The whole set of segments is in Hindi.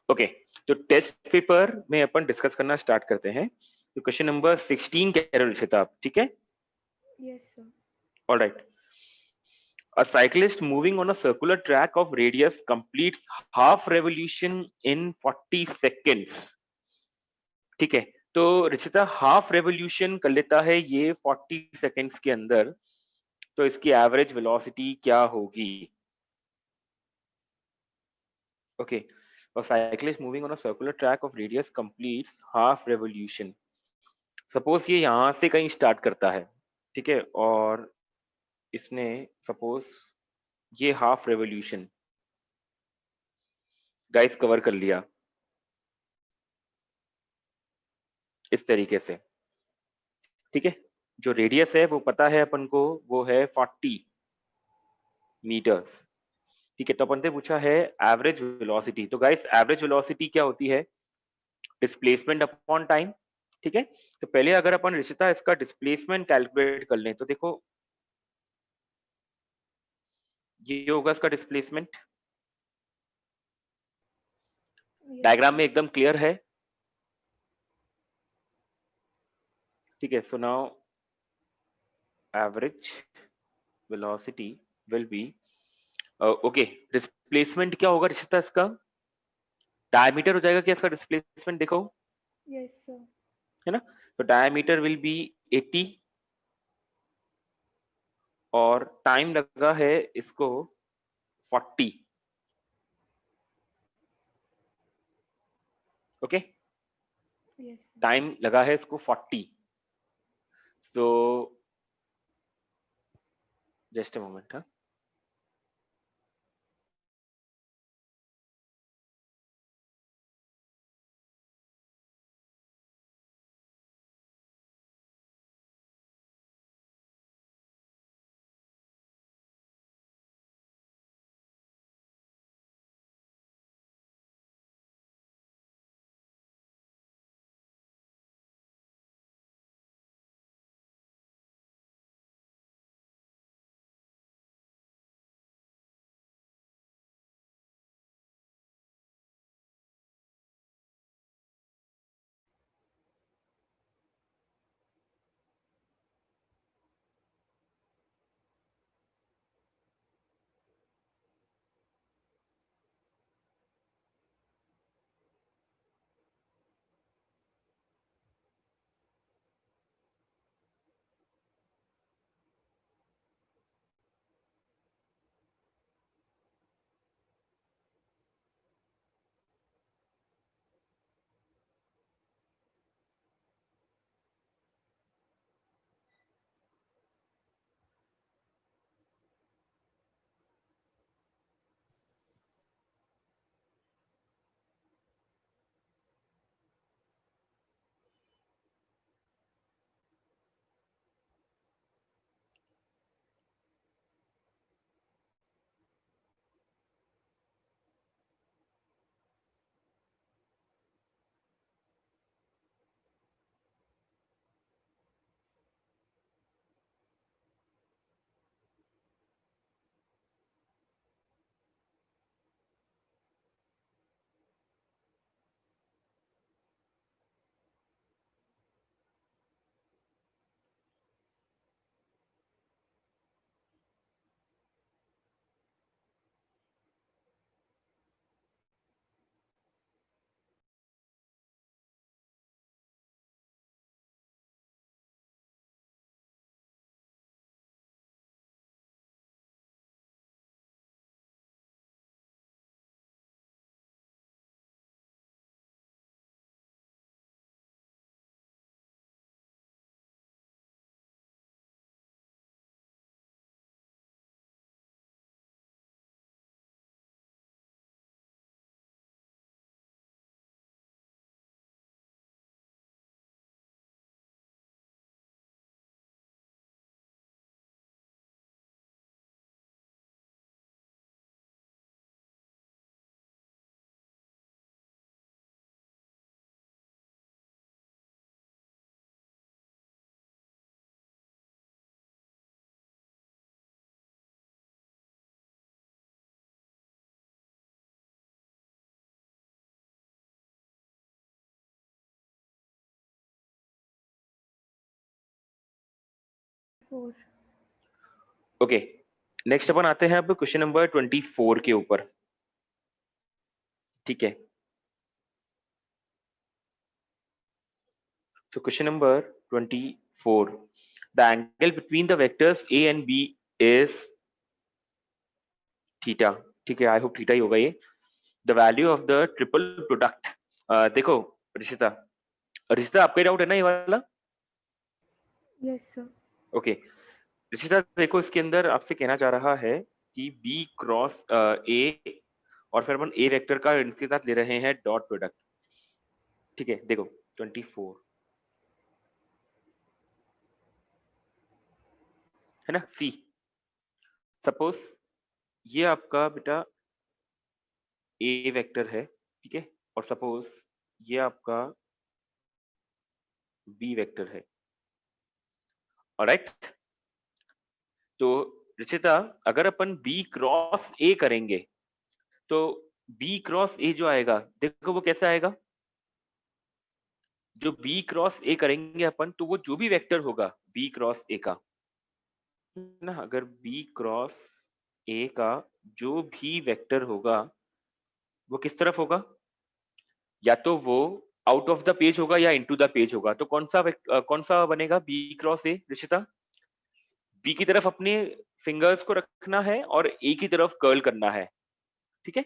ओके, तो टेस्ट पेपर में अपन डिस्कस करना स्टार्ट करते हैं। तो क्वेश्चन नंबर 16 कह रहे हो रिशिता आप, ठीक है? Yes, sir. All right. A cyclist moving on a circular track of radius completes half revolution in 40 seconds। ठीक है, तो रिचिता हाफ रेवोल्यूशन कर लेता है ये 40 सेकेंड्स के अंदर, तो इसकी एवरेज वेलोसिटी क्या होगी? Okay, a cyclist moving on a circular track of radius completes half revolution। Suppose ये यहां से कहीं स्टार्ट करता है, ठीक है, और इसने सपोज ये हाफ रेवोल्यूशन गाइस कवर कर लिया इस तरीके से, ठीक है। जो रेडियस है वो पता है अपन को, वो है 40 मीटर्स, ठीक है। तो अपन ने पूछा है एवरेज वेलोसिटी। तो गाइस एवरेज वेलोसिटी क्या होती है? डिस्प्लेसमेंट अपॉन टाइम, ठीक है। तो पहले अगर अपन रिश्ता इसका डिस्प्लेसमेंट कैलकुलेट कर लें, तो देखो ये होगा इसका डिस्प्लेसमेंट। Yes, diagram sir. में एकदम क्लियर है, ठीक है। So now average velocity will be okay, displacement क्या होगा रिश्ता इसका? डायमीटर हो जाएगा क्या इसका डिस्प्लेसमेंट, देखो, Yes, sir. है ना। तो डायमीटर विल बी 80 और टाइम लगा है इसको 40। Okay, Yes, sir. टाइम लगा है इसको 40। तो जस्ट अ मोमेंट, हाँ। 4. ओके, नेक्स्ट अपन आते हैं अब क्वेश्चन नंबर 24 के ऊपर। ठीक है, so question number 24, the angle between the vectors a and b is theta। ठीक है, आई होप थीटा ही होगा ये। The value of the triple product, देखो रिशिता, रिशिता आपका डाउट है ना ये वाला? Yes, sir. ओके रिशिता, देखो इसके अंदर आपसे कहना चाह रहा है कि b क्रॉस a और फिर अपन a वेक्टर का इनके साथ ले रहे हैं डॉट प्रोडक्ट। ठीक है, देखो 24 है ना, सी सपोज ये आपका बेटा ए वेक्टर है, ठीक है, और सपोज ये आपका बी वेक्टर है। ऑलराइट, तो रिचिता अगर अपन बी क्रॉस ए करेंगे तो बी क्रॉस ए जो आएगा, देखो वो कैसा आएगा। जो बी क्रॉस ए करेंगे अपन, तो वो जो भी वेक्टर होगा बी क्रॉस ए का, ना, अगर बी क्रॉस ए का जो भी वेक्टर होगा वो किस तरफ होगा, या तो वो आउट ऑफ द पेज होगा या इनटू द पेज होगा। तो कौन सा बनेगा B cross A Rishita? B की तरफ अपने फिंगर्स को रखना है और ए की तरफ कर्ल करना है। ठीक है,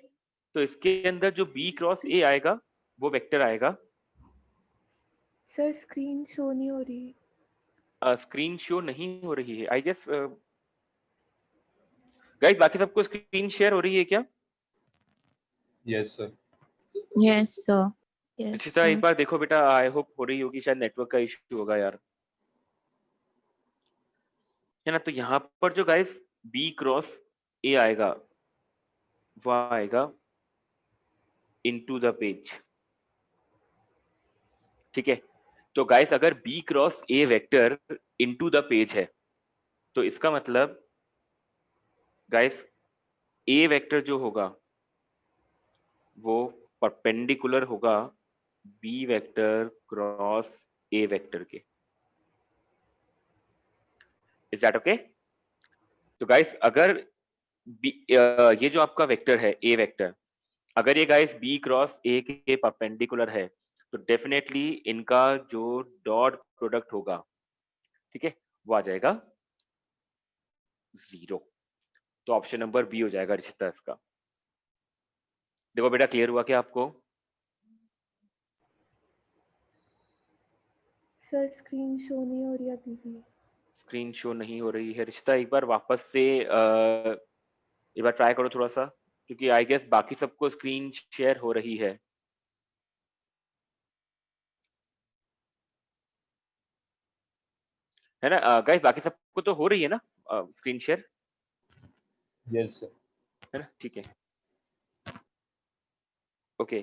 तो इसके अंदर जो बी क्रॉस ए आएगा वो वेक्टर आएगा। सर स्क्रीन शो नहीं हो रही। स्क्रीन शो नहीं हो रही है आई गेस। गाइस बाकी सबको स्क्रीन शेयर हो रही है क्या? Yes sir. Yes, sir. Yes, Rishita sir. एक बार देखो बेटा, आई होप हो रही होगी, शायद नेटवर्क का इश्यू होगा यार, है ना। तो यहाँ पर जो गाइस बी क्रॉस ए आएगा वो आएगा इनटू द पेज। ठीक है, तो गाइस अगर B cross A vector into the page है तो इसका मतलब गाइस ए वेक्टर जो होगा वो परपेंडिकुलर होगा B vector cross A vector के। Is that okay? तो गाइस अगर ये जो आपका वेक्टर है ए वेक्टर, अगर ये गाइस बी क्रॉस ए के परपेंडिकुलर है तो डेफिनेटली इनका जो डॉट प्रोडक्ट होगा, ठीक है, वो आ जाएगा 0। तो ऑप्शन नंबर बी हो जाएगा रिश्ता इसका। देखो बेटा क्लियर हुआ क्या आपको? सर स्क्रीन शो नहीं हो रही अभी भी। स्क्रीन शो नहीं हो रही है रिश्ता, एक बार वापस से एक बार ट्राई करो थोड़ा सा, क्योंकि आई गेस बाकी सबको स्क्रीन शेयर हो रही है ना। गाइस बाकी सबको तो हो रही है ना स्क्रीन शेयर, यस सर। है ना? ठीक है, ओके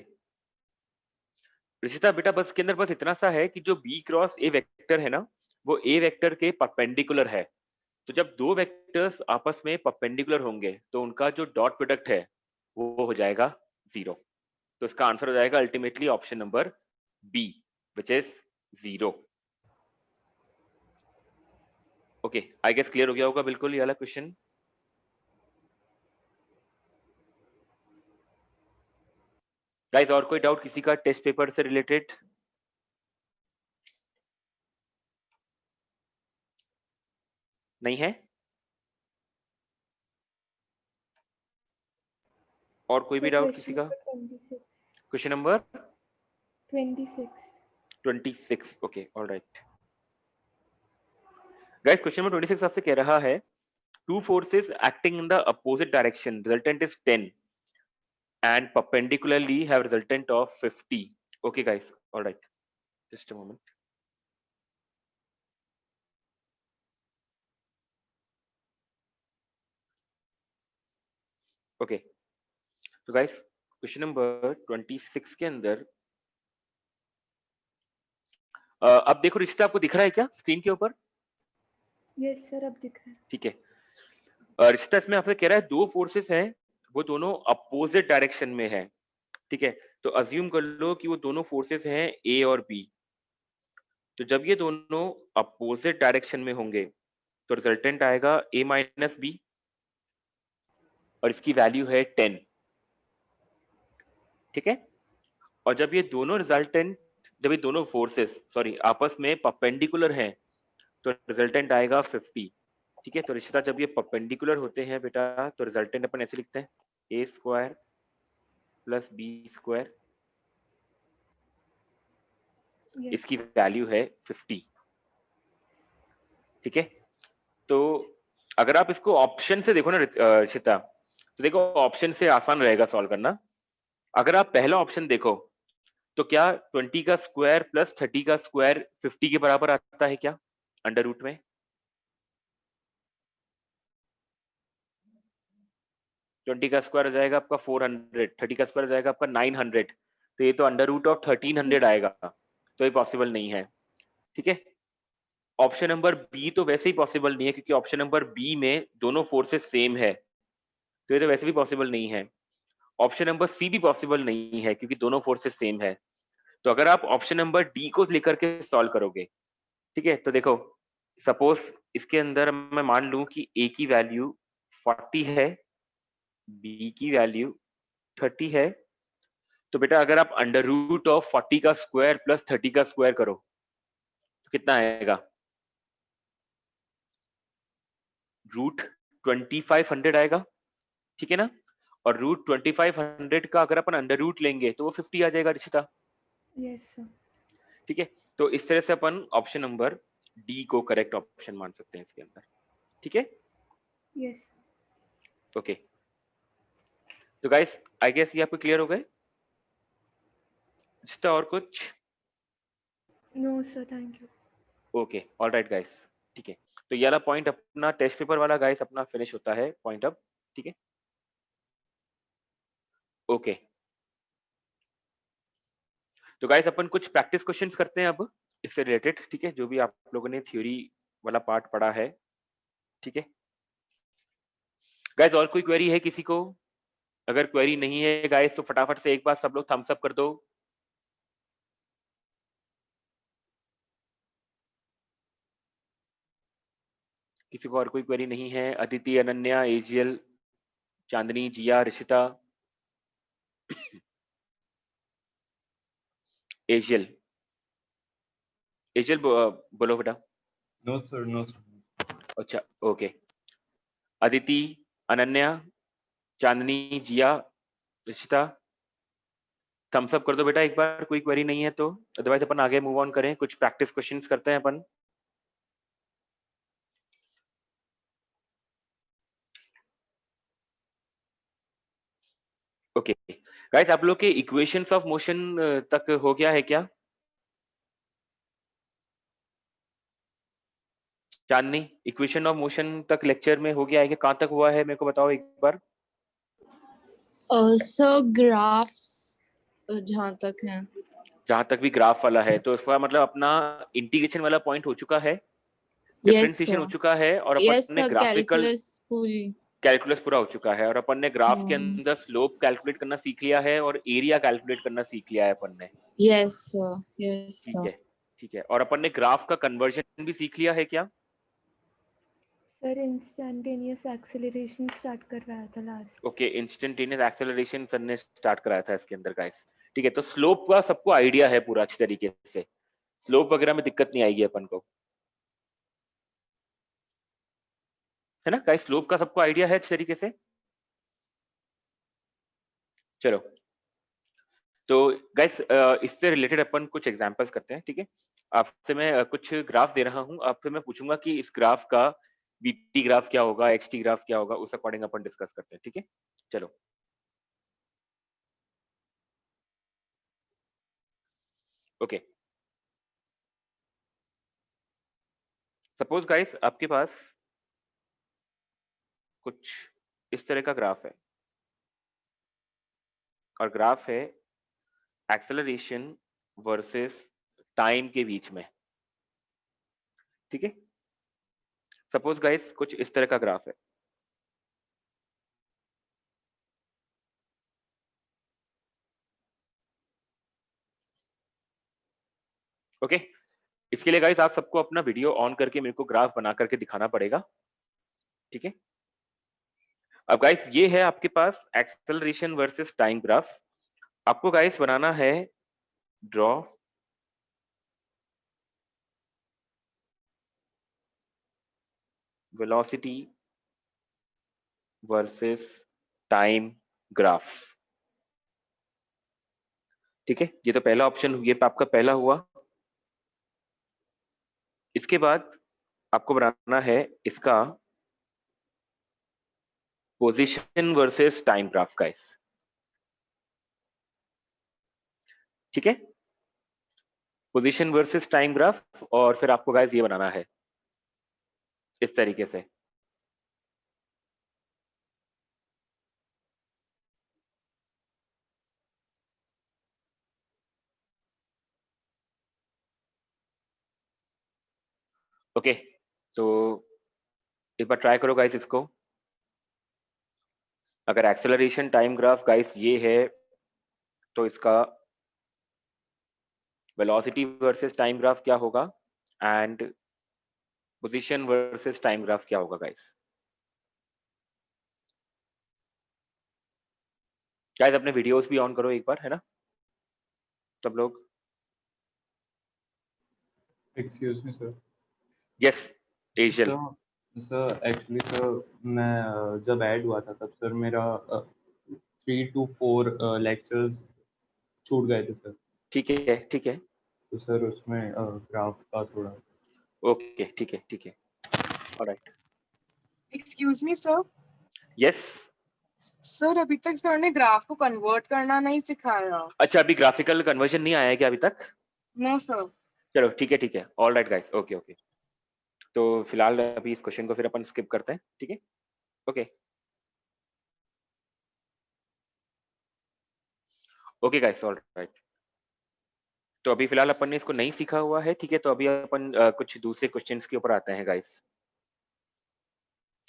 रिशिता बेटा, बस के अंदर बस इतना सा है कि जो बी क्रॉस ए वेक्टर है ना, वो ए वेक्टर के परपेंडिकुलर है। तो जब दो वेक्टर्स आपस में परपेंडिकुलर होंगे तो उनका जो डॉट प्रोडक्ट है वो हो जाएगा 0। तो इसका आंसर हो जाएगा ultimately option number B, which is 0। Okay, I guess clear हो गया होगा बिल्कुल ये वाला क्वेश्चन। गाइस और कोई डाउट किसी का टेस्ट पेपर से रिलेटेड? नहीं है? और कोई भी सर डाउट किसी का? Question number 26. 26, okay alright. Guys question number 26 आपसे कह रहा है two forces acting in the opposite direction, resultant is 10 and perpendicularly have resultant of 50. Okay guys, all right, just a moment. Okay, तो guys क्वेश्चन नंबर 26 के अंदर अब देखो रिश्ता आपको दिख रहा है क्या स्क्रीन के ऊपर? यस सर अब दिख रहा है। ठीक है, रिश्ता इसमें आपसे कह रहा है दो फोर्सेस हैं, वो दोनों अपोजिट डायरेक्शन में है। ठीक है, तो अज्यूम कर लो कि वो दोनों फोर्सेस हैं ए और बी। तो जब ये दोनों अपोजिट डायरेक्शन में होंगे तो रिजल्टेंट आएगा a माइनस बी और इसकी वैल्यू है 10, ठीक है। और जब ये दोनों रिजल्टेंट, जब ये दोनों फोर्सेस सॉरी आपस में परपेंडिकुलर हैं तो रिजल्टेंट आएगा 50, ठीक है। तो रिश्ता जब ये परपेंडिकुलर होते हैं बेटा तो रिजल्टेंट अपन ऐसे लिखते हैं a square plus B square, Yes. इसकी वैल्यू है 50, ठीक है। तो अगर आप इसको ऑप्शन से देखो ना रिशिता, तो देखो ऑप्शन से आसान रहेगा सॉल्व करना। अगर आप पहला ऑप्शन देखो तो क्या 20 का स्क्वायर प्लस 30 का स्क्वायर 50 के बराबर आता है क्या अंडर रूट में? 20 का स्क्वायर हो जाएगा आपका 400, 30 का स्क्वायर हो जाएगा आपका 900, तो ये तो अंडर रूट ऑफ 1300 आएगा, तो ये पॉसिबल नहीं है, ठीक है। ऑप्शन नंबर बी तो वैसे ही पॉसिबल नहीं है क्योंकि ऑप्शन नंबर बी में दोनों फोर्सेस सेम है, तो ये तो वैसे भी पॉसिबल नहीं है। ऑप्शन नंबर सी भी पॉसिबल नहीं है क्योंकि दोनों फोर्सेस सेम है। तो अगर आप ऑप्शन नंबर डी को लेकर के सॉल्व करोगे, ठीक है, तो देखो सपोज इसके अंदर मैं मान लूं कि ए की वैल्यू 40 है, बी की वैल्यू 30 है, तो बेटा अगर आप अंडर रूट ऑफ 40 का स्क्वायर प्लस 30 का स्क्वायर करो तो कितना आएगा? रूट 2500 आएगा, ठीक है ना। और रूट 2500 का अगर अपन अंडर रूट लेंगे तो वो 50 आ जाएगा रिशिता, Yes, sir. ठीक है। तो इस तरह से अपन ऑप्शन नंबर डी को करेक्ट ऑप्शन मान सकते हैं इसके अंदर, ठीक है। Yes. ओके, तो गाइस आई गेस ये आपको क्लियर हो गए रिशिता, और कुछ? No, sir. Thank you. Okay alright guys, ठीक है। तो ये वाला पॉइंट अपना टेस्ट पेपर वाला गाइस अपना फिनिश होता है पॉइंट अब, ठीक है। ओके, तो गाइस अपन कुछ प्रैक्टिस क्वेश्चंस करते हैं अब इससे रिलेटेड, ठीक है, जो भी आप लोगों ने थ्योरी वाला पार्ट पढ़ा है, ठीक है। गाइस और कोई क्वेरी है किसी को? अगर क्वेरी नहीं है गाइस तो फटाफट से एक बार सब लोग थम्स अप कर दो। किसी को और कोई क्वेरी नहीं है? अदिति, अनन्या, एजियल, चांदनी, जिया, ऋषिता, एजियल, एजियल बोलो बेटा। No, sir. No, sir. अच्छा ओके, अदिति, अनन्या, चांदनी, जिया, ऋषिता, थम्स अप कर दो बेटा एक बार, कोई क्वेरी नहीं है तो, अदरवाइज अपन आगे मूव ऑन करें, कुछ प्रैक्टिस क्वेश्चंस करते हैं अपन। ओके गाइस, आप लोग के इक्वेशंस ऑफ मोशन तक हो गया है क्या? चांदनी, इक्वेशन ऑफ मोशन तक लेक्चर में हो गया है कि कहाँ तक हुआ है, मेरे को बताओ एक बार। सर ग्राफ्स जहाँ तक है। जहां तक भी ग्राफ वाला है तो इसका मतलब अपना इंटीग्रेशन वाला पॉइंट हो चुका है, यस डिफरेंशिएशन हो सर। चुका है, और यस अपन ने सर, ग्राफिकल कैलकुलस पूरी। कैलकुलस पूरा हो चुका है, और अपन ने ग्राफ के हाँ। अंदर स्लोप कैलकुलेट करना सीख लिया है और एरिया कैलकुलेट करना सीख लिया है अपन ने, यस सर, यस ठीक सर। है, ठीक है। और अपन ने ग्राफ का कन्वर्जन भी सीख लिया है क्या? सर इंस्टैन्टेनियस एक्सेलरेशन स्टार्ट करवाया था last. Okay, instantaneous acceleration sir ने स्टार्ट कराया था इसके अंदर गाइस, ठीक है। तो स्लोप का सबको आइडिया है पूरा अच्छी तरीके से, स्लोप वगैरह में दिक्कत नहीं आएगी अपन को, है ना गाइस। स्लोप का सबको आइडिया है अच्छी तरीके से। चलो, तो गाइस इससे रिलेटेड अपन कुछ एग्जांपल्स करते हैं, ठीक है। आपसे मैं कुछ ग्राफ दे रहा हूं, आपसे मैं पूछूंगा कि इस ग्राफ का बीटी ग्राफ क्या होगा, एक्सटी ग्राफ क्या होगा, उस अकॉर्डिंग अपन डिस्कस करते हैं, ठीक है। चलो, ओके, सपोज गाइस आपके पास कुछ इस तरह का ग्राफ है, और ग्राफ है एक्सेलरेशन वर्सेस टाइम के बीच में, ठीक है। सपोज गाइस कुछ इस तरह का ग्राफ है, ओके। इसके लिए गाइस आप सबको अपना वीडियो ऑन करके मेरे को ग्राफ बना करके दिखाना पड़ेगा, ठीक है। अब गाइस ये है आपके पास एक्सेलरेशन वर्सेस टाइम ग्राफ। आपको गाइस बनाना है draw velocity versus time graph, ठीक है। ये तो पहला ऑप्शन, ये आपका पहला हुआ। इसके बाद आपको बनाना है इसका position versus time graph guys, ठीक है। पोजीशन वर्सेस टाइम ग्राफ, और फिर आपको गाइस ये बनाना है इस तरीके से। ओके, तो एक बार ट्राई करो गाइस इसको। अगर एक्सेलरेशन टाइम ग्राफ गाइस ये है, तो इसका वेलोसिटी वर्सेस टाइम ग्राफ क्या होगा, and position versus time graph क्या होगा गाइस। गाइस अपने वीडियोस भी ऑन करो एक बार, है ना सब लोग। Excuse me, sir. यस एजल। सर एक्चुअली सर मैं जब ऐड हुआ था तब सर मेरा 3 to 4 लेक्चर्स छूट गए थे सर। ठीक है, ठीक है, तो सर उसमें ग्राफ का थोड़ा। ओके, ठीक है, ठीक है, alright. Excuse me sir. Yes, sir अभी तक सर ने ग्राफ को कन्वर्ट करना नहीं सिखाया। अच्छा अभी ग्राफिकल कन्वर्जन नहीं आया है क्या अभी तक? No sir. चलो ठीक है, ऑलराइट गाइस, ओके ओके। तो फिलहाल अभी इस क्वेश्चन को फिर अपन स्किप करते हैं, ठीक है, ओके। Okay guys, alright. तो अभी फिलहाल अपन ने इसको नहीं सीखा हुआ है, ठीक है। तो अभी अपन कुछ दूसरे क्वेश्चंस के ऊपर आते हैं गाइस,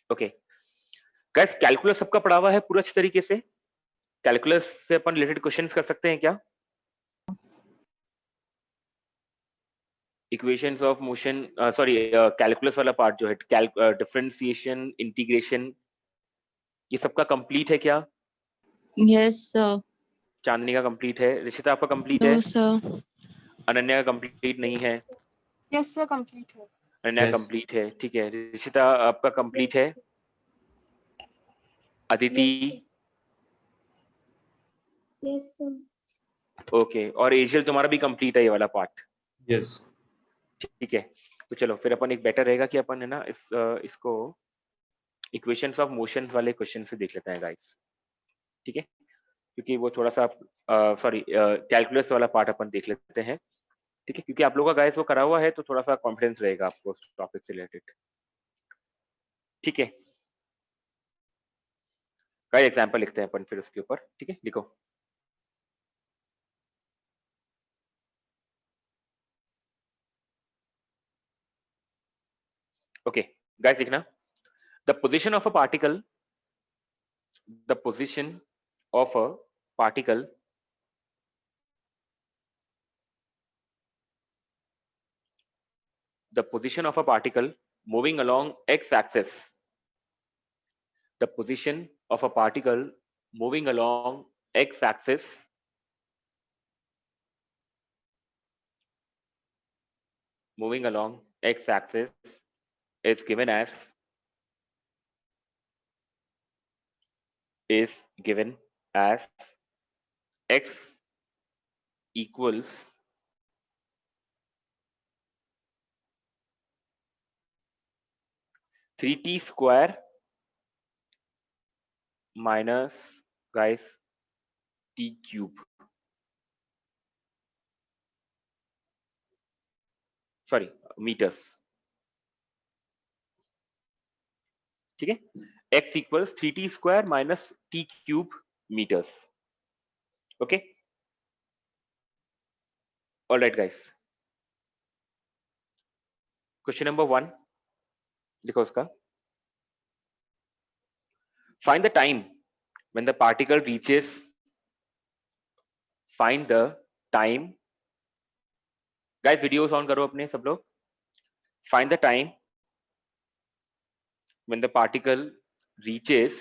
ओके। गाइस कैलकुलस सबका पढ़ा हुआ है पूरा अच्छी तरीके से? कैलकुलस से अपन रिलेटेड क्वेश्चंस कर सकते हैं क्या? Equations of motion, sorry calculus वाला पार्ट जो है, डिफरेंशिएशन, इंटीग्रेशन, ये सबका कंप्लीट है क्या? Yes, sir. चांदनी का कंप्लीट है, ऋषिता आपका कंप्लीट है, No, sir. अनन्या का कंप्लीट नहीं है, यस सर कंप्लीट है। अनन्या Yes. कंप्लीट है, ठीक है। ऋषिता आपका कंप्लीट है, अदिति, Yes, sir. ओके, और एजल तुम्हारा भी कंप्लीट है ये वाला पार्ट, Yes. ठीक है। तो चलो फिर अपन एक बेटर रहेगा कि अपन है ना इसको इक्वेशंस ऑफ मोशंस वाले क्वेश्चन से देख लेते हैं गाइस, ठीक है। क्योंकि वो थोड़ा सा सॉरी कैलकुलस वाला पार्ट अपन देख लेते हैं, ठीक है। क्योंकि आप लोगों का गाइस वो करा हुआ है, तो थोड़ा सा कॉन्फिडेंस रहेगा आपको उस टॉपिक से रिलेटेड, ठीक है। गाइस एग्जांपल लिखते हैं अपन फिर उसके ऊपर, ठीक है, लिखो। ओके गाइस लिखना, the position of a particle, the position of a particle the position of a particle moving along x-axis, the position of a particle moving along x-axis moving along x-axis is given as x equals 3t square minus guys t cube, sorry meters, ठीक है। x equals 3t square minus t cube meters, okay, all right guys। Question number 1 देखो उसका, find the time when the particle reaches, find the time guys videos on करो अपने सब लोग। Find the time when the particle reaches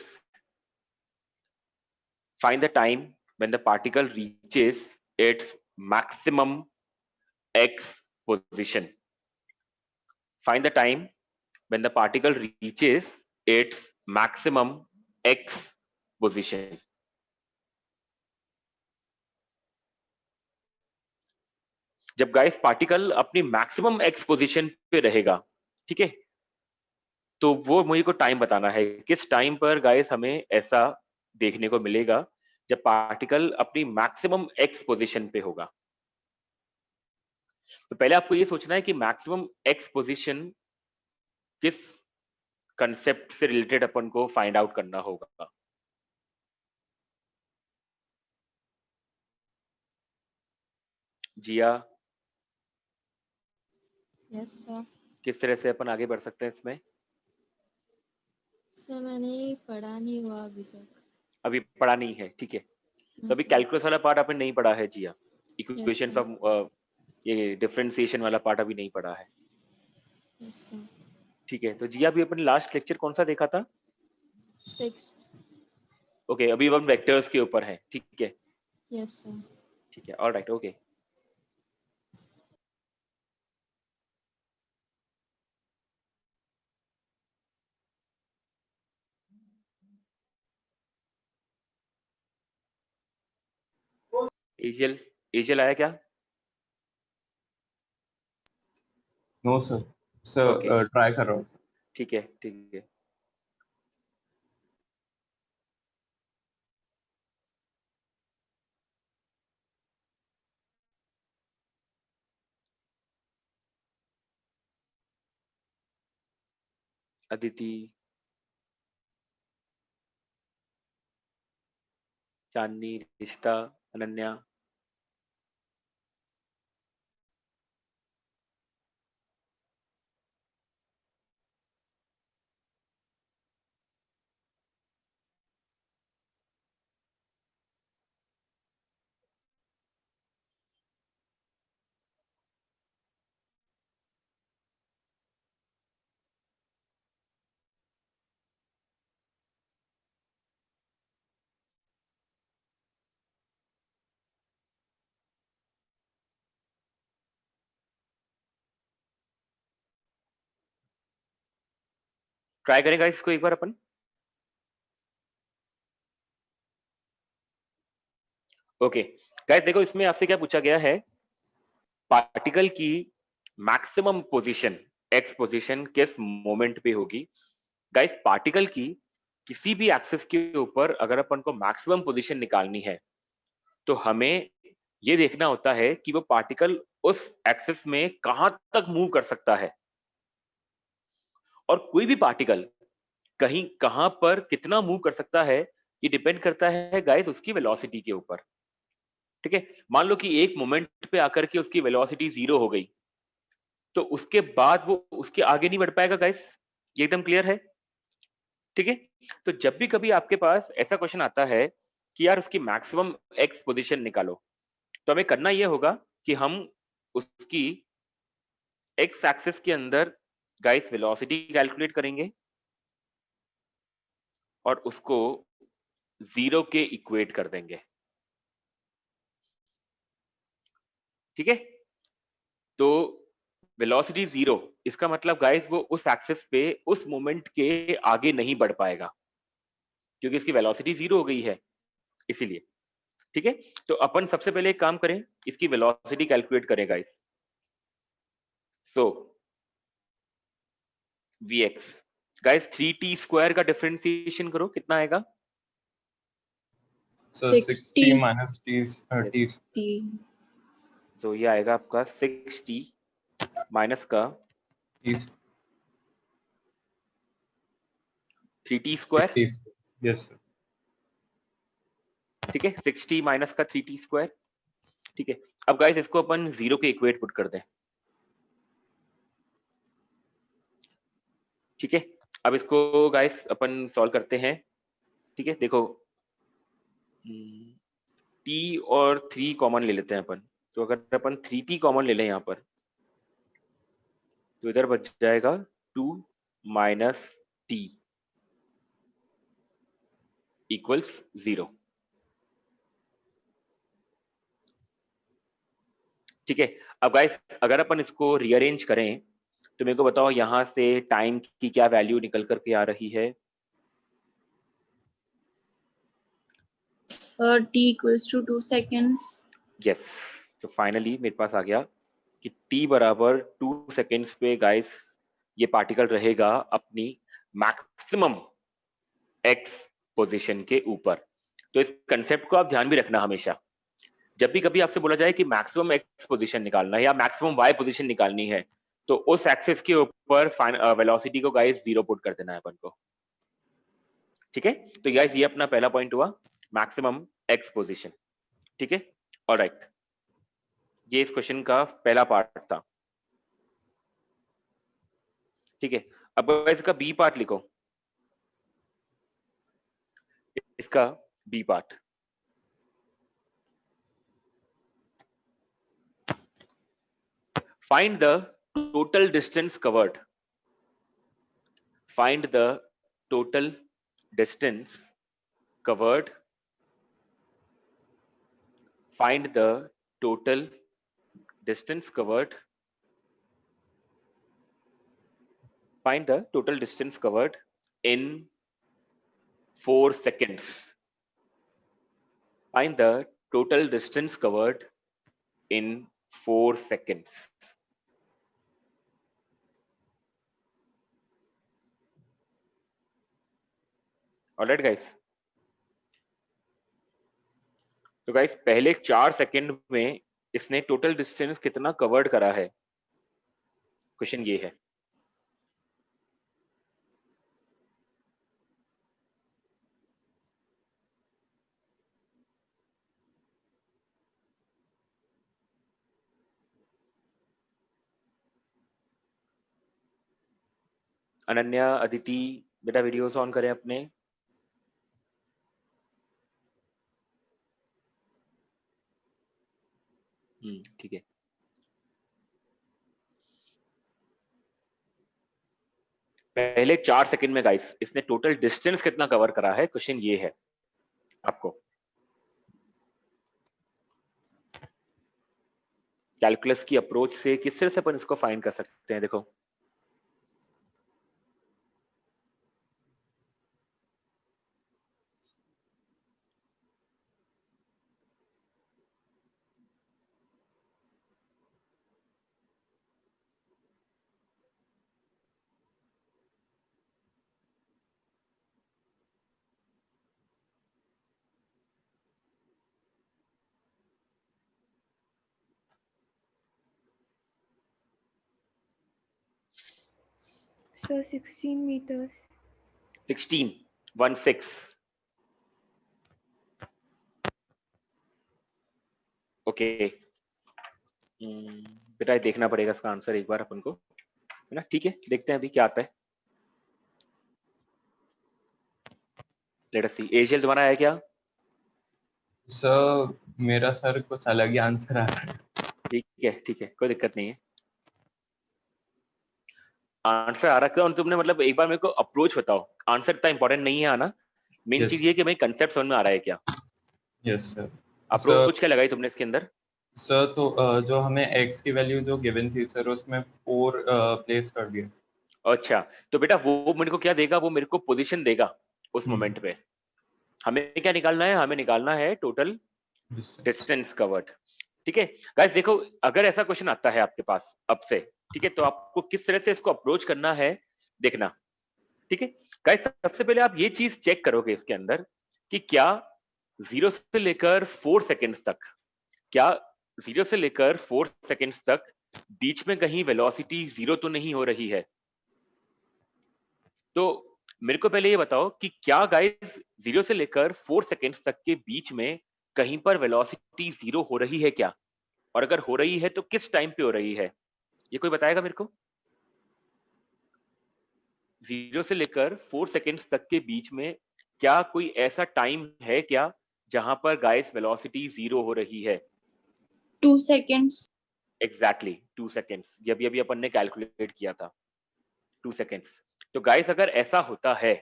find the time when the particle reaches its maximum x position. Find the time when the particle reaches its maximum x position. जब गाइस पार्टिकल अपनी मैक्सिमम एक्स पोजीशन पे रहेगा, ठीक है, तो वो मुझे को टाइम बताना है किस टाइम पर गाइस हमें ऐसा देखने को मिलेगा जब पार्टिकल अपनी मैक्सिमम एक्स पोजीशन पे होगा। तो पहले आपको ये सोचना है कि मैक्सिमम एक्स पोजीशन किस कंसेप्ट से रिलेटेड अपन को फाइंड आउट करना होगा। जिया, यस सर। किस तरह से अपन आगे बढ़ सकते हैं इसमें? सर मैंने पढ़ा नहीं हुआ अभी तक। अभी पढ़ा नहीं है, ठीक है, तो अभी सर। कैलकुलस वाला पार्ट आपने नहीं पढ़ा है जिया, इक्वेशंस sir. ऑफ ये डिफरेंशिएशन वाला पार्ट अभी नहीं पढ़ा है, यस सर। ठीक है। तो जिया अभी अपन लास्ट लेक्चर कौन सा देखा था? 6। ओके, अभी हम वेक्टर्स के ऊपर है, ठीक है, यस सर। ठीक है, ऑलराइट, ओके। एजियल, एजियल आया क्या? नो सर, सर ट्राई कर रहा हूँ। ठीक है, ठीक है। अदिति, चांदनी, रिश्ता, अनन्या, ट्राई करेगा इसको एक बार अपन। ओके गाइस, देखो इसमें आपसे क्या पूछा गया है, पार्टिकल की मैक्सिमम पोजीशन एक्स पोजीशन किस मोमेंट पे होगी। गाइस पार्टिकल की किसी भी एक्सिस के ऊपर अगर अपन को मैक्सिमम पोजीशन निकालनी है तो हमें ये देखना होता है कि वो पार्टिकल उस एक्सिस में कहां तक मूव कर सकता है, और कोई भी पार्टिकल कहीं कहां पर कितना मूव कर सकता है ये डिपेंड करता है गाइस उसकी वेलोसिटी के ऊपर, ठीक है। मान लो कि एक मोमेंट पे आकर के उसकी वेलोसिटी 0 हो गई तो उसके बाद वो उसके आगे नहीं बढ़ पाएगा गाइस, ये एकदम क्लियर है, ठीक है। तो जब भी कभी आपके पास ऐसा क्वेश्चन आता है कि यार उसकी मैक्सिमम एक्स पोजीशन निकालो, तो हमें करना ये होगा कि हम उसकी एक्स एक्सिस के अंदर गाइस वेलोसिटी कैलकुलेट करेंगे और उसको 0 के इक्वेट कर देंगे, ठीक है। तो वेलोसिटी 0 इसका मतलब गाइस वो उस एक्सिस पे उस मोमेंट के आगे नहीं बढ़ पाएगा क्योंकि इसकी वेलोसिटी 0 हो गई है, इसीलिए, ठीक है। तो अपन सबसे पहले एक काम करें, इसकी वेलोसिटी कैलकुलेट करें गाइस। सो vx गाइस 3t² का डिफरेंशिएशन करो, कितना आएगा? Sir 60 minus T T. तो ये आएगा आपका 6t माइनस का 3t², यस सर, ठीक है, 6t माइनस का 3t², ठीक है। अब गाइस इसको अपन 0 के इक्वेट पुट कर दें, ठीक है। अब इसको गाइस अपन सॉल्व करते हैं, ठीक है। देखो t और 3 कॉमन ले लेते हैं अपन, तो अगर अपन 3t कॉमन ले लें यहाँ पर तो इधर बच जाएगा 2 माइनस टी इक्वल्स 0। ठीक है, अब गाइस अगर अपन इसको रीअरेंज करें तो मेरे को बताओ यहां से टाइम की क्या वैल्यू निकल करके आ रही है। t equals to 2 seconds. Yes, तो फाइनली मेरे पास आ गया कि t बराबर 2 सेकेंड्स पे गाइस ये पार्टिकल रहेगा अपनी मैक्सिमम x पोजीशन के ऊपर। तो इस कंसेप्ट को आप ध्यान भी रखना हमेशा, जब भी कभी आपसे बोला जाए कि मैक्सिमम x पोजीशन निकालना है या मैक्सिमम y पोजीशन निकालनी है तो उस एक्सिस के ऊपर वेलोसिटी को गाइस 0 पुट कर देना है अपन को। ठीक है, तो गाइस ये अपना पहला पॉइंट हुआ, मैक्सिमम x पोजीशन। ठीक है, ऑलराइट, ये इस क्वेश्चन का पहला पार्ट था। ठीक है, अब इसका बी पार्ट लिखो, इसका B part. Find the total distance covered. Find the total distance covered. Find the total distance covered. Find the total distance covered in 4 seconds. Find the total distance covered in 4 seconds. Alright guys, तो गाइस पहले 4 सेकंड में इसने टोटल डिस्टेंस कितना कवर्ड करा है, क्वेश्चन ये है। अनन्या, अदिति, बेटा वीडियोस ऑन करें अपने। ठीक है, पहले 4 सेकंड में गाइस इसने टोटल डिस्टेंस कितना कवर करा है, क्वेश्चन ये है आपको। कैलकुलस की अप्रोच से किस तरह से अपन इसको फाइंड कर सकते हैं, देखो Sir, 16 meters. 16 ओके। बेटा ये देखना पड़ेगा इसका आंसर एक बार अपन को, है ना। ठीक है, देखते हैं अभी क्या आता है। लेट अस सी, एशियल तुम्हारा है क्या? सर मेरा सर कुछ अलग ही आंसर आ रहा है। ठीक है, कोई दिक्कत नहीं है। आंसर आ रखा है और तुमने मतलब एक बार मेरे को अप्रोच बताओ, आंसर इतना इंपॉर्टेंट नहीं है आना, मेन Yes. चीज ये कि भाई कंसेप्ट समझ में आ रहा है क्या। Yes sir. अप्रोच क्या लगाई तुमने इसके अंदर? सर तो जो हमें x की वैल्यू जो गिवन थी सर उसमें 4 प्लेस कर दिया। अच्छा, तो बेटा वो मेरे को क्या देगा, वो मेरे को पोजीशन देगा उस मोमेंट पे। हमें क्या निकालना है, हमें निकालना है टोटल डिस्टेंस कवर्ड। ठीक है गाइस, देखो अगर ऐसा क्वेश्चन आता है आपके पास अब से, ठीक है, तो आपको किस तरह से इसको अप्रोच करना है देखना। ठीक है गाइस, सबसे पहले आप ये चीज चेक करोगे इसके अंदर कि क्या 0 से लेकर 4 सेकंड्स तक, क्या 0 से लेकर 4 सेकंड्स तक बीच में कहीं वेलोसिटी 0 तो नहीं हो रही है। तो मेरे को पहले ये बताओ कि क्या गाइस 0 से लेकर 4 सेकंड्स तक के बीच में कहीं पर वेलोसिटी 0 हो रही है क्या, और अगर हो रही है तो किस टाइम पे हो रही है, ये कोई बताएगा मेरे को? 0 से लेकर 4 सेकंड्स तक के बीच में क्या कोई ऐसा टाइम है क्या जहां पर गाइस वेलोसिटी 0 हो रही है? 2 seconds. एग्जैक्टली 2 सेकेंड्स, ये अभी अपन ने कैलकुलेट किया था 2 सेकेंड्स। तो गाइस अगर ऐसा होता है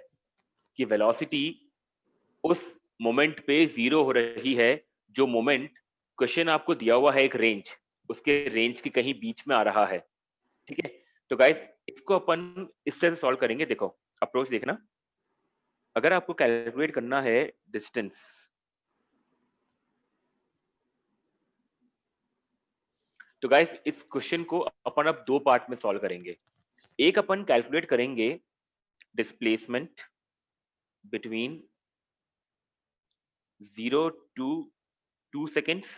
कि वेलोसिटी उस मोमेंट पे 0 हो रही है, जो मोमेंट क्वेश्चन आपको दिया हुआ है एक रेंज, उसके रेंज के कहीं बीच में आ रहा है, ठीक है। तो गाइस इसको अपन इस तरह से सॉल्व करेंगे। देखो अप्रोच देखना, अगर आपको कैलकुलेट करना है डिस्टेंस, तो गाइस इस क्वेश्चन को अपन अब दो पार्ट में सॉल्व करेंगे। एक अपन कैलकुलेट करेंगे डिस्प्लेसमेंट बिटवीन 0 to 2 सेकेंड्स,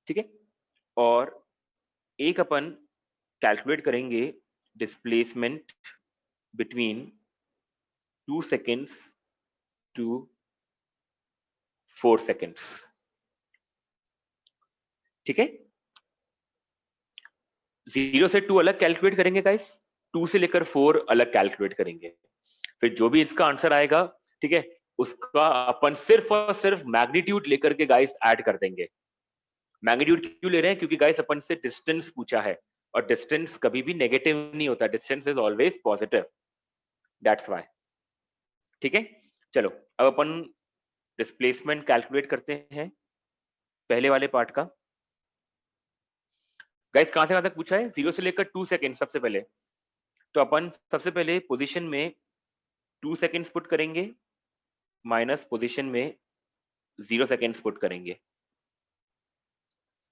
ठीक है, और एक अपन कैलकुलेट करेंगे displacement between 2 seconds to 4 seconds, ठीक है। 0 से 2 अलग कैलकुलेट करेंगे गाइस, 2 से लेकर 4 अलग कैलकुलेट करेंगे। फिर जो भी इसका आंसर आएगा, ठीक है, उसका अपन सिर्फ और सिर्फ मैग्नीट्यूड लेकर के गाइस ऐड कर देंगे। मैग्नीट्यूड क्यों ले रहे हैं? क्योंकि गाइस अपन से डिस्टेंस पूछा है, और डिस्टेंस कभी भी नेगेटिव नहीं होता, distance is always positive, that's why, ठीक है। चलो अब अपन डिस्प्लेसमेंट कैलकुलेट करते हैं पहले वाले पार्ट का। गाइस कहां से कहां तक पूछा है? 0 से लेकर 2 सेकेंड सबसे पहले। तो अपन सबसे पहले पोजीशन में 2 सेकेंड्स पुट करेंगे, माइनस पोजीशन में 0 सेकेंड्स पुट करेंगे,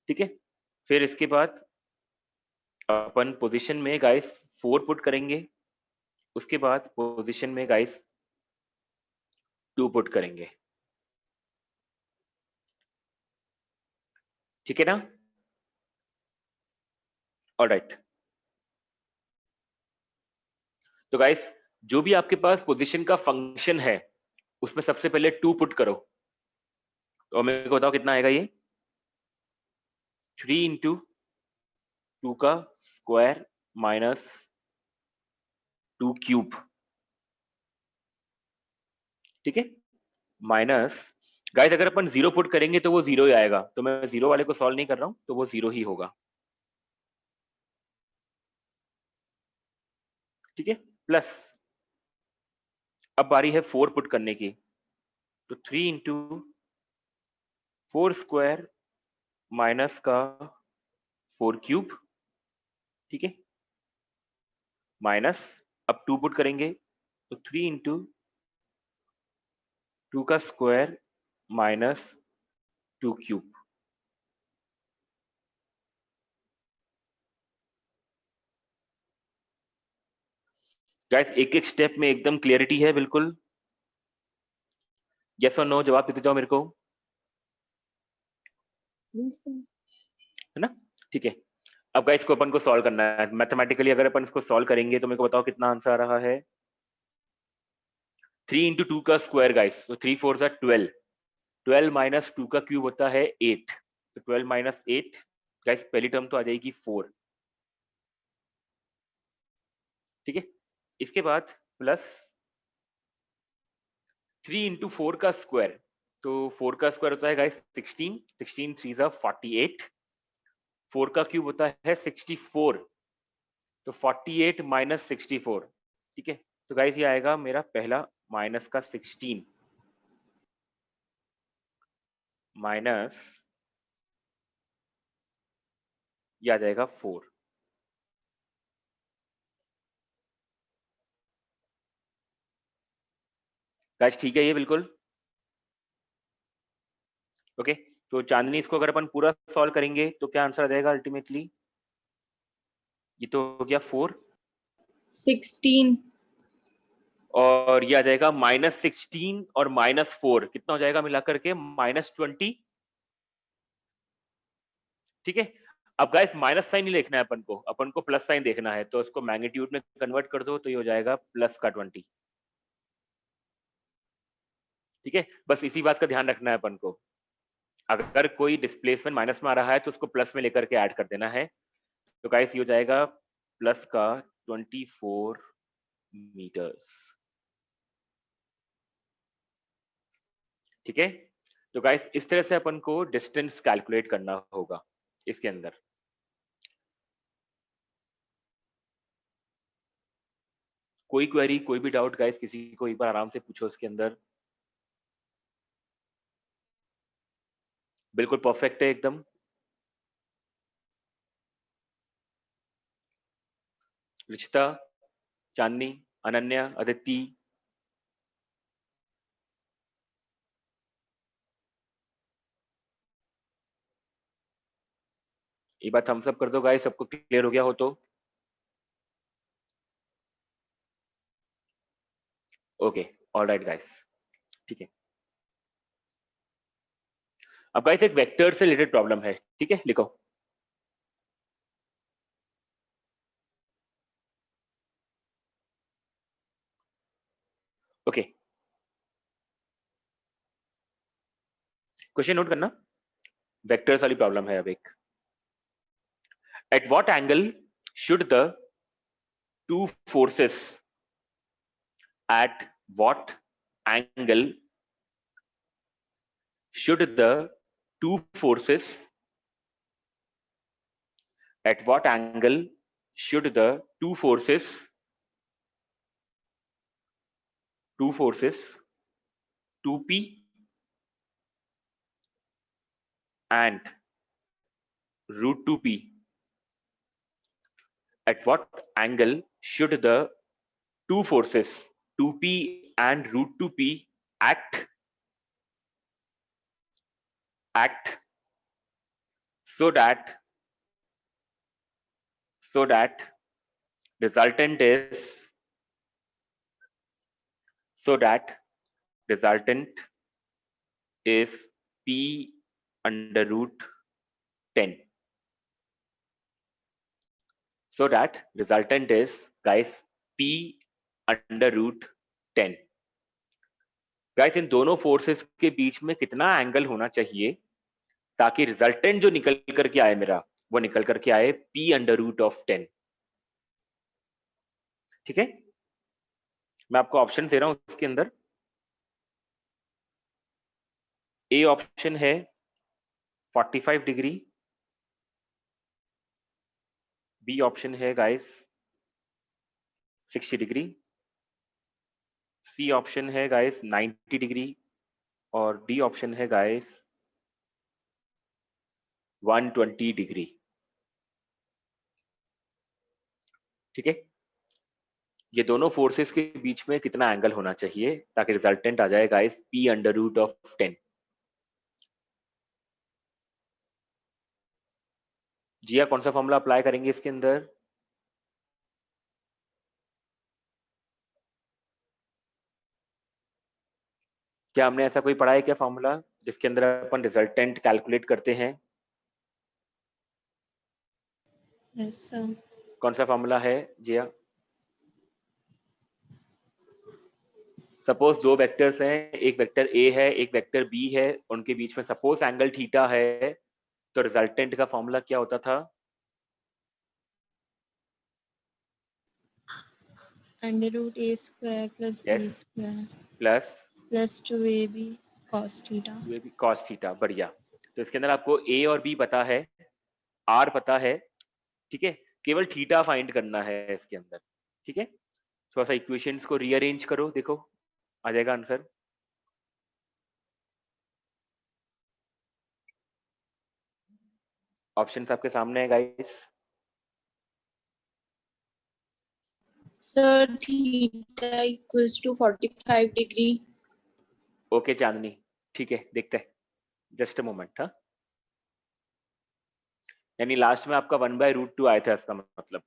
ठीक है। फिर इसके बाद अपन पोजीशन में गाइस 4 पुट करेंगे, उसके बाद पोजीशन में गाइस 2 पुट करेंगे, ठीक है ना। ऑलराइट, तो गाइस जो भी आपके पास पोजीशन का फंक्शन है उसमें सबसे पहले 2 पुट करो। तो मेरे को बताओ कितना आएगा ये? 3 इंटू 2 का स्क्वायर माइनस 2 क्यूब, ठीक है, माइनस गाइस अगर अपन 0 पुट करेंगे तो वो 0 ही आएगा, तो मैं 0 वाले को सॉल्व नहीं कर रहा हूं, तो वो 0 ही होगा, ठीक है। प्लस अब बारी है 4 पुट करने की, तो 3 इंटू 4 स्क्वायर माइनस का 4 क्यूब, ठीक है, माइनस अब 2 पुट करेंगे, तो 3 इंटू 2 का स्क्वायर माइनस 2 क्यूब, गाइस एक एक स्टेप में एकदम क्लियरिटी है बिल्कुल। यस और नो जवाब देते जाओ मेरे को, है ना, ठीक है। अब गाइस को अपन को सॉल्व करना है मैथमेटिकली। अगर अपन इसको सॉल्व करेंगे तो मेरे को बताओ कितना आंसर आ रहा है? 3 इंटू 2 का स्क्वायर गाइस, तो 3 4 12, 12 माइनस 2 का क्यूब होता है 8, तो 12 माइनस 8 गाइस पहली टर्म तो आ जाएगी 4, ठीक है। इसके बाद प्लस 3 इंटू 4 का स्क्वायर, तो 4 का स्क्वायर होता है गाइस 16, 16 3 48, 4 का क्यूब होता है 64, तो 48 माइनस 64, ठीक है। तो गाइस ये आएगा मेरा पहला माइनस का 16 माइनस ये आ जाएगा 4, गाइस ठीक है ये बिल्कुल ओके। तो चांदनी इसको अगर अपन पूरा सॉल्व करेंगे तो क्या आंसर आ जाएगा अल्टीमेटली? ये तो हो गया 4 16 और ये आ जाएगा माइनस 16 और माइनस 4 कितना हो जाएगा मिलाकर के? माइनस 20, ठीक है। अब गाइस माइनस साइन नहीं लिखना है अपन को प्लस साइन देखना है, तो इसको मैग्नीट्यूड में कन्वर्ट कर दो तो ये हो जाएगा प्लस का 20, ठीक है। बस इसी बात का ध्यान रखना है अपन को, अगर कोई डिस्प्लेसमेंट माइनस में आ रहा है तो उसको प्लस में लेकर के ऐड कर देना है। तो गाइस ये हो जाएगा प्लस का 24 मीटर्स, ठीक है। तो गाइस इस तरह से अपन को डिस्टेंस कैलकुलेट करना होगा इसके अंदर। कोई क्वेरी, कोई भी डाउट गाइस, किसी को एक बार आराम से पूछो इसके अंदर। बिल्कुल परफेक्ट है एकदम। रिचिता, चांदनी, अनन्या, अदिति, ये बात हम सब कर दो गाइस, सबको क्लियर हो गया हो तो। ओके, ऑलराइट गाइस, ठीक है। अब गाइस एक वेक्टर से रिलेटेड प्रॉब्लम है, ठीक है, लिखो। ओके, क्वेश्चन नोट करना, वेक्टर्स वाली प्रॉब्लम है अब एक। At what angle should the two forces, at what angle should the two forces, at what angle should the two forces 2p and root 2p, at what angle should the two forces 2p and root 2p act so that resultant is p under root 10, so that resultant is guys p under root 10। Guys in दोनों फोर्सेस के बीच में कितना एंगल होना चाहिए ताकि रिजल्टेंट जो निकल करके आए मेरा, वो निकल करके आए p अंडर रूट ऑफ 10। ठीक है, मैं आपको ऑप्शन दे रहा हूं इसके अंदर। ए ऑप्शन है 45 डिग्री, बी ऑप्शन है गाइस 60 डिग्री, सी ऑप्शन है गाइस 90 डिग्री, और डी ऑप्शन है गाइस 120 डिग्री। ठीक है, ये दोनों फोर्सेस के बीच में कितना एंगल होना चाहिए ताकि रिजल्टेंट आ जाए guys p under root of 10। जिया कौन सा फॉर्मूला अप्लाई करेंगे इसके अंदर? क्या हमने ऐसा कोई पढ़ा है क्या फॉर्मूला जिसके अंदर अपन रिजल्टेंट कैलकुलेट करते हैं? Yes sir. कौन सा फॉर्मूला है जिया? सपोज दो वेक्टर्स हैं, एक वेक्टर ए है एक वेक्टर बी है, उनके बीच में सपोज एंगल थीटा है, तो रिजल्टेंट का फॉर्मूला क्या होता था? Under root A square plus B Yes. Square plus plus 2ab cos थीटा। Cos theta. बढ़िया, तो इसके अंदर आपको ए और बी पता है, आर पता है, ठीक है, केवल थीटा फाइंड करना है इसके अंदर। ठीक है, थोड़ा सा इक्वेशंस को रीअरेंज करो, देखो आ जाएगा आंसर। ऑप्शंस आपके सामने है guys. Sir theta equals to 45 degree. Okay Chandni, ठीक है, देखते हैं, जस्ट अ मोमेंट। हाँ, यानी लास्ट में आपका 1/√2 आया था इसका मतलब।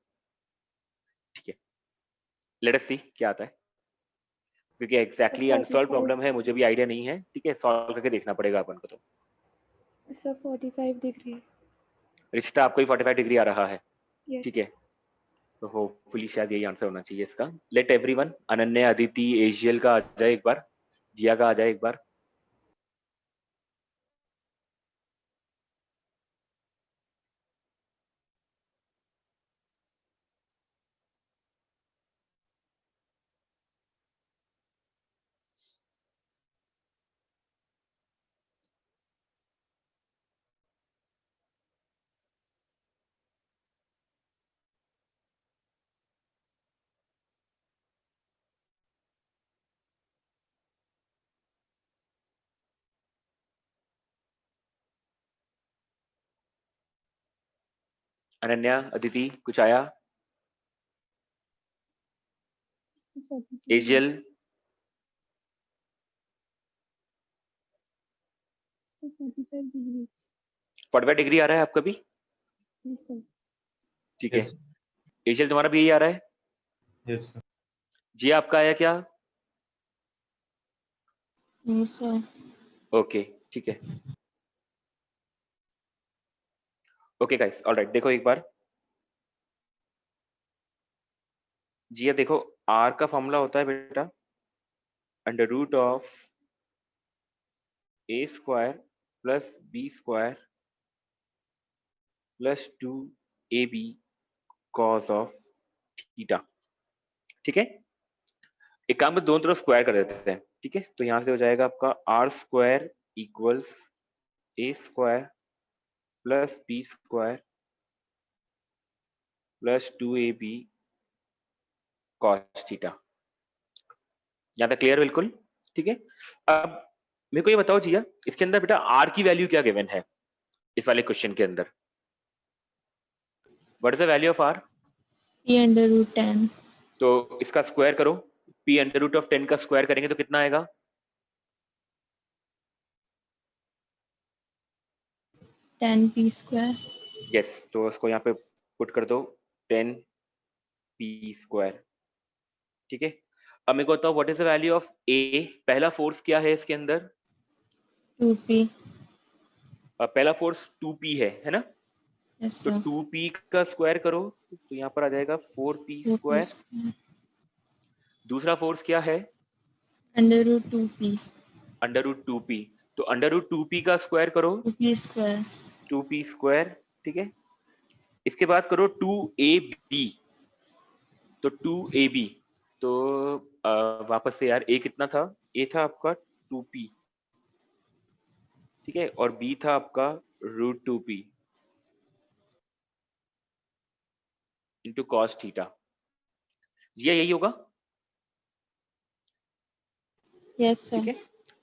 ठीक है, लेट अस सी क्या आता है, क्योंकि एग्जैक्टली अनसॉल्व 45 प्रॉब्लम है, मुझे भी आइडिया नहीं है। ठीक है, सॉल्व करके देखना पड़ेगा अपन को। तो सर 45 डिग्री। रिश्ता आपको ही 45 डिग्री आ रहा है। यस। ठीक है, तो होपफुली शायद यही आंसर होना चाहिए इसका। Late everyone, Ananya, Aditi, Asian का आ जाए एक बार, जिया का आ जाए एक बार। अनन्या, अदिति, कुछ आया? एजियल, 45 डिग्री। 45 डिग्री आ रहा है आपका भी? Yes sir. ठीक है। यस एजियल तुम्हारा भी यही आ रहा है? Yes sir. जी आपका आया क्या? नहीं सर। ओके ठीक है। ओके गाइस, ऑलराइट, देखो एक बार जी, देखो आर का फॉर्मूला होता है बेटा under root of A square plus B square plus 2ab cos of theta. ठीक है, एक काम में दोनों तरफ स्क्वायर कर देते हैं। ठीक है, तो यहां से हो जाएगा आपका R square equals A square plus B square plus 2ab cos theta. यहाँ तक क्लियर बिल्कुल? ठीक है, अब मेरे को ये बताओ जिया, इसके अंदर बेटा आर की वैल्यू क्या गिवन है इस वाले क्वेश्चन के अंदर? What is the value of R? p/√10। तो इसका स्क्वायर करो, p√10 का स्क्वायर करेंगे तो कितना आएगा? 10p²। यस, तो उसको यहाँ पे पुट कर दो 10p²। ठीक है, अब मेरे को बताओ what is the value of A? पहला फोर्स क्या है इसके अंदर? 2p। पहला फोर्स 2p है ना? यस तो सर। 2p का स्क्वायर करो तो यहाँ पर आ जाएगा 4p²। 4p²। दूसरा फोर्स क्या है? √2p। √2p। तो √2p का स्क्वायर करो 2p²। 2p²। ठीक है, इसके बाद करो 2ab। तो 2ab, तो वापस से यार a कितना था? a था आपका 2p, ठीक है, और b था आपका √2p इंटू कॉस थीटा। जी यही होगा? यस ठीक सर। है,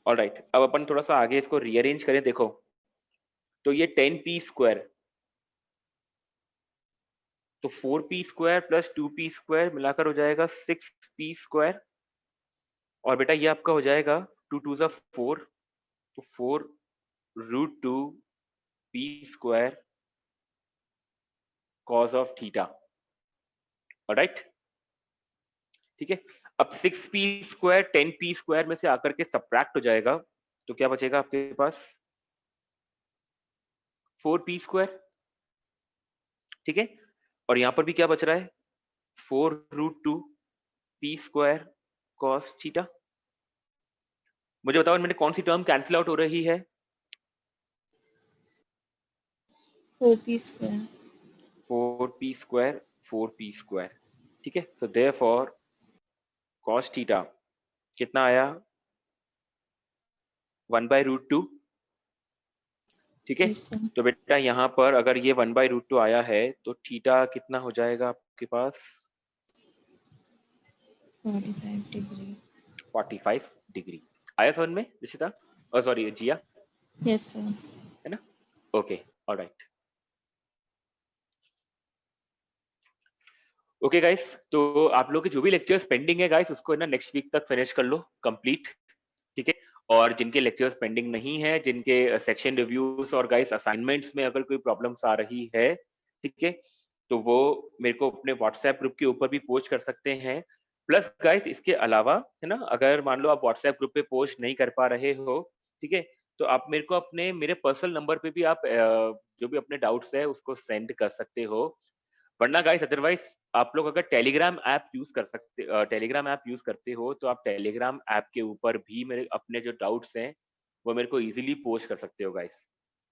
ऑलराइट, अब अपन थोड़ा सा आगे इसको रीअरेंज करें। देखो तो ये 10p², तो 4p² प्लस 2p² मिलाकर हो जाएगा 6p²। और बेटा ये आपका हो जाएगा 2 2 ज़ा 4, तो 4√2p² cos of theta. Alright, ठीक है, अब 6p² 10p² में से आकर के सब्ट्रैक्ट हो जाएगा, तो क्या बचेगा आपके पास? 4p²। ठीक है, और यहां पर भी क्या बच रहा है? 4√2p² cos theta. मुझे बताओ इनमें कौन सी टर्म कैंसिल आउट हो रही है? 4p²। 4p², 4p²। ठीक है, सो देयरफॉर कॉस थीटा कितना आया? 1/√2। ठीक है, यस सर। तो बेटा यहाँ पर अगर ये 1/√2 आया है तो थीटा कितना हो जाएगा आपके पास? 45 डिग्री। 45 डिग्री। आया समझ में निशिता? सॉरी जिया, यस सर। है ना? Okay, alright. ओके गाइस, तो आप लोग के जो भी लेक्चर्स पेंडिंग है गाइस उसको है ना नेक्स्ट वीक तक फिनिश कर लो कंप्लीट। ठीक है, और जिनके लेक्चर्स पेंडिंग नहीं है, जिनके सेक्शन रिव्यूज और गाइस असाइनमेंट्स में अगर कोई प्रॉब्लम्स आ रही है, ठीक है, तो वो मेरे को अपने व्हाट्सएप ग्रुप के ऊपर भी पोस्ट कर सकते हैं। प्लस गाइस इसके अलावा है ना, अगर मान लो आप व्हाट्सएप ग्रुप पे पोस्ट नहीं कर पा रहे हो, ठीक है, तो आप मेरे को अपने मेरे पर्सनल नंबर पे भी आप जो भी अपने डाउट्स है उसको सेंड कर सकते हो। वरना गाइस अदरवाइज आप लोग अगर टेलीग्राम ऐप यूज कर सकते टेलीग्राम ऐप यूज करते हो तो आप टेलीग्राम ऐप के ऊपर भी मेरे अपने जो डाउट्स हैं वो मेरे को इजीली पोस्ट कर सकते हो गाइस।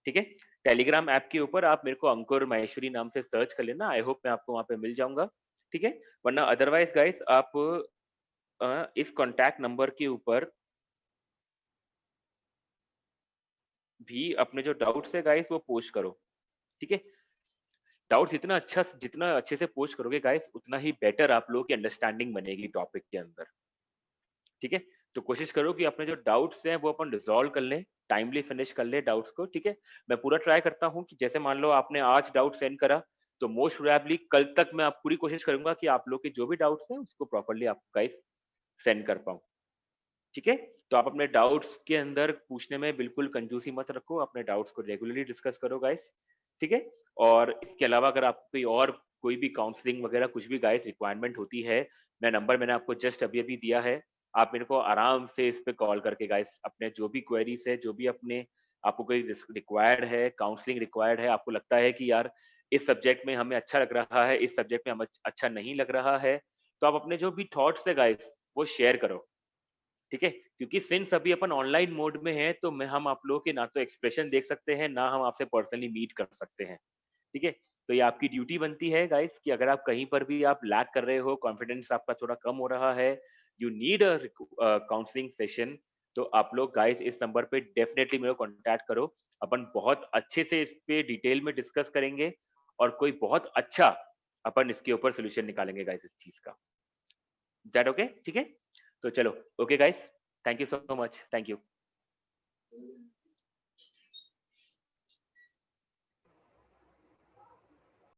ठीक है, टेलीग्राम ऐप के ऊपर आप मेरे को अंकुर माहेश्वरी नाम से सर्च कर लेना, आई होप मैं आपको वहां पे मिल जाऊंगा। ठीक है, वरना अदरवाइज गाइस आप इस कॉन्टैक्ट नंबर के ऊपर भी अपने जो डाउट्स है गाइस वो पोस्ट करो। ठीक है, डाउट्स जितना अच्छे से पोस्ट करोगे गाइस उतना ही बेटर आप लोगों की अंडरस्टैंडिंग बनेगी टॉपिक के अंदर। ठीक है, तो कोशिश करो कि अपने जो डाउट्स हैं वो अपन रिजॉल्व कर लें, टाइमली फिनिश कर ले डाउट्स को। ठीक है, मैं पूरा ट्राई करता हूं कि जैसे मान लो आपने आज डाउट सेंड करा तो मोस्ट प्रोबेबली कल तक मैं आप पूरी कोशिश करूंगा कि आप लोग के जो भी डाउट्स हैं उसको प्रॉपर्ली आप गाइस सेंड कर पाऊं। ठीक है, तो आप अपने डाउट्स के अंदर पूछने में बिल्कुल कंजूसी मत रखो, अपने डाउट्स को रेगुलरली डिस्कस करो गाइस। ठीक है, और इसके अलावा अगर आपको कोई भी काउंसलिंग वगैरह कुछ भी गाइस रिक्वायरमेंट होती है, मैंने आपको जस्ट अभी अभी दिया है, आप मेरे को आराम से इस पे कॉल करके गाइस अपने जो भी क्वेरीज है, जो भी अपने आपको कोई रिक्वायर्ड है, काउंसलिंग रिक्वायर्ड है, आपको लगता है कि यार इस सब्जेक्ट में हमें अच्छा लग रहा है, इस सब्जेक्ट में हमें अच्छा नहीं लग रहा है, तो आप अपने जो भी थॉट्स है गाइस वो शेयर करो। ठीक है, क्योंकि सिंस अभी अपन ऑनलाइन मोड में है, तो मैं हम आप लोगों के ना तो एक्सप्रेशन देख सकते हैं, ना हम आपसे पर्सनली मीट कर सकते हैं। ठीक है, तो ये आपकी ड्यूटी बनती है गाइस कि अगर आप कहीं पर भी आप लैग कर रहे हो, कॉन्फिडेंस आपका थोड़ा कम हो रहा है, you need a counselling session, तो आप लोग गाइस इस नंबर पे डेफिनेटली मेरे को कांटेक्ट करो। अपन बहुत अच्छे से इस पे डिटेल में डिस्कस करेंगे और कोई बहुत अच्छा अपन इसके ऊपर सोल्यूशन निकालेंगे गाइस इस चीज का। That okay? ठीक है, तो चलो okay guys, thank you so much, thank you.